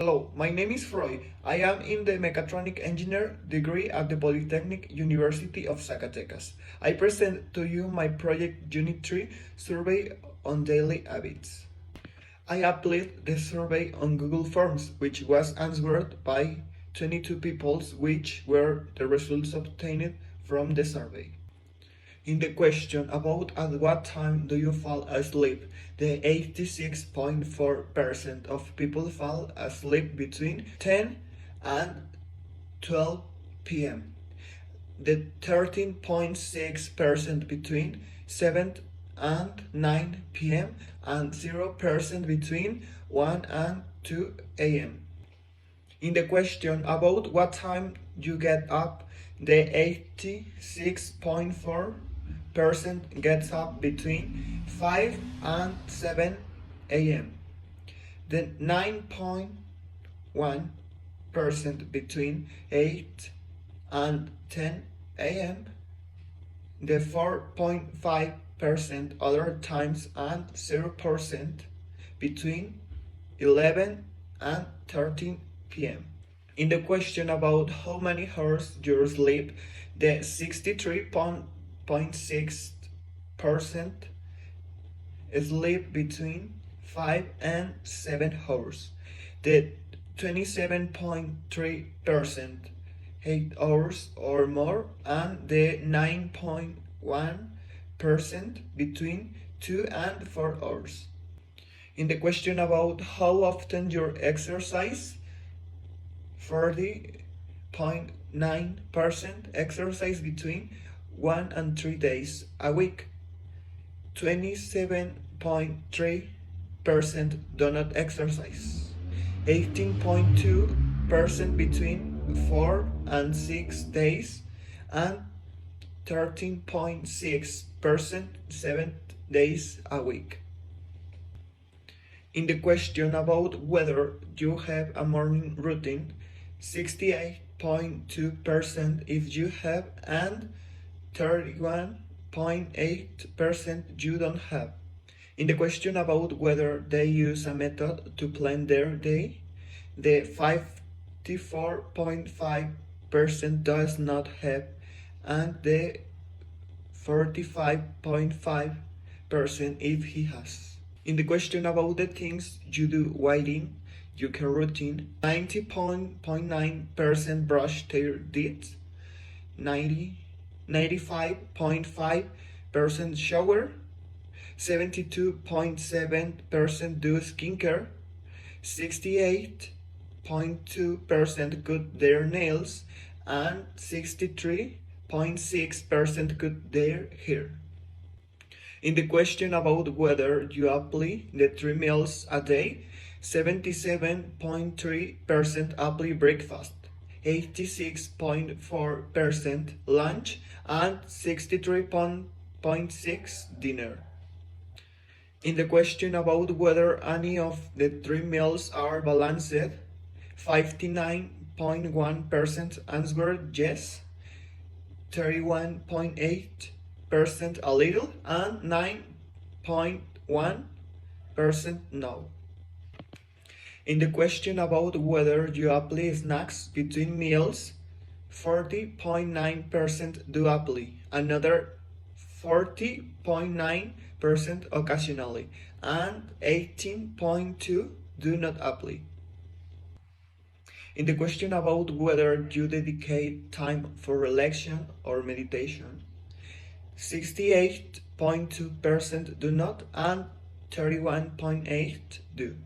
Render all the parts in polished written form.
Hello, my name is Freud. I am in the Mechatronic Engineer degree at the Polytechnic University of Zacatecas. I present to you my project Unit 3 survey on daily habits. I applied the survey on Google Forms, which was answered by 22 people, which were the results obtained from the survey. In the question about at what time do you fall asleep, the 86.4% of people fall asleep between 10 and 12 p.m. The 13.6% between 7 and 9 p.m. and 0% between 1 and 2 a.m. In the question about what time you get up, the 86.4% gets up between 5 and 7 a.m. The 9.1% between 8 and 10 a.m. The 4.5% other times and 0% between 11 and 13 p.m. In the question about how many hours you sleep, the 63.6% sleep between 5 and 7 hours. The 27.3% 8 hours or more, and the 9.1% between 2 and 4 hours. In the question about how often you exercise, 40.9% exercise between 1 and 3 days a week. 27.3% do not exercise. 18.2% between 4 and 6 days, and 13.6% 7 days a week. In the question about whether you have a morning routine, 68.2% if you have, and 31.8% you don't have. In the question about whether they use a method to plan their day, the 54.5% does not have, and the 45.5% if he has. In the question about the things you do waiting your routine, 90.9% brush their teeth, 95.5% shower, 72.7% do skincare, 68.2% cut their nails, and 63.6% cut their hair. In the question about whether you apply the 3 meals a day, 77.3% apply breakfast, 86.4% lunch, and 63.6% dinner. In the question about whether any of the 3 meals are balanced, 59.1% answered yes, 31.8% a little, and 9.1% no. In the question about whether you apply snacks between meals, 40.9% do apply, another 40.9% occasionally, and 18.2% do not apply. In the question about whether you dedicate time for relaxation or meditation, 68.2% do not, and 31.8% do.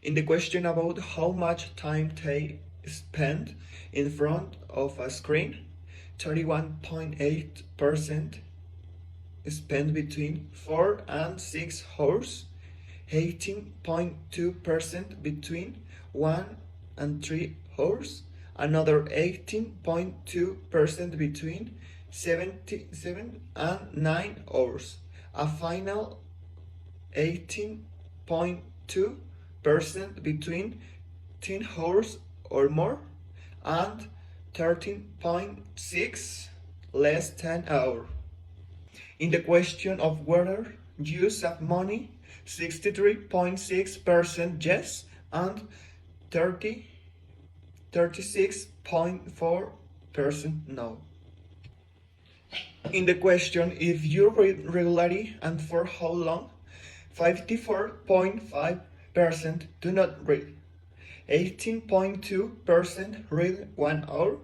In the question about how much time they spend in front of a screen, 31.8% spend between 4 and 6 hours, 18.2% between 1 and 3 hours, another 18.2% between 7 and 9 hours, a final 18.2% between 10 hours or more, and 13.6% less than hour. In the question of whether you save money, 63.6% yes, and 36.4% no. In the question, if you read regularly and for how long, 54.5% do not read, 18.2% read 1 hour,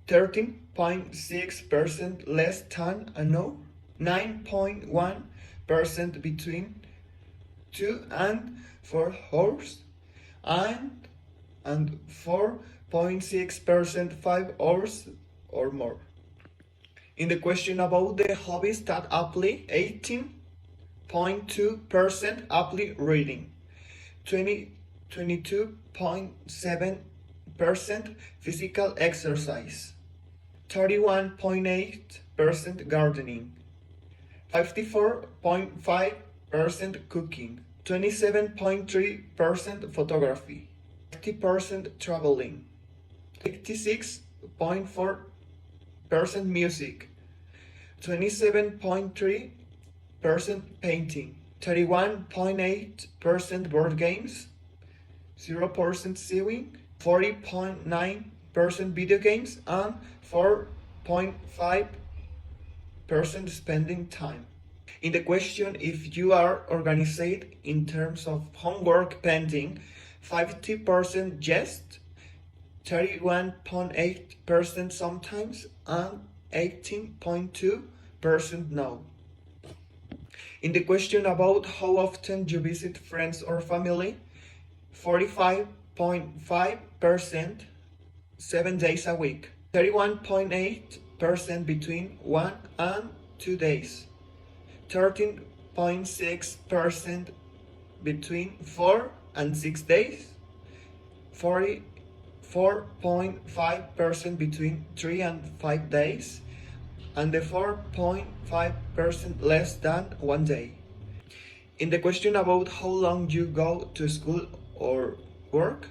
13.6% less than an hour, 9.1% between 2 and 4 hours, and 4.6% 5 hours or more. In the question about the hobbies that apply, 18.2% apply reading, 22.7% physical exercise, 31.8% gardening, 54.5% cooking, 27.3% photography, 50% traveling, 86.4% music, 27.3% painting, 31.8% board games, 0% sewing, 40.9% video games, and 4.5% spending time. In the question, if you are organized in terms of homework pending, 50% yes, 31.8% sometimes, and 18.2% no. In the question about how often you visit friends or family, 45.5% 7 days a week, 31.8% between 1 and 2 days, 13.6% between 4 and 6 days, 44.5% between 3 and 5 days, and the 4.5% less than 1 day. In the question about how long you go to school or work,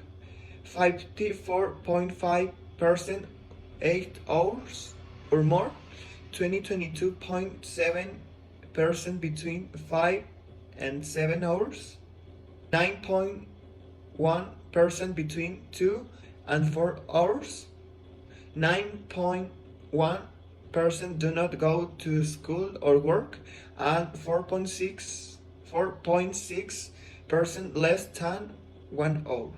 54.5% 8 hours or more, 22.7% between 5 and 7 hours, 9.1% between 2 and 4 hours, 9.1% do not go to school or work, and 4.6% less than 1 hour.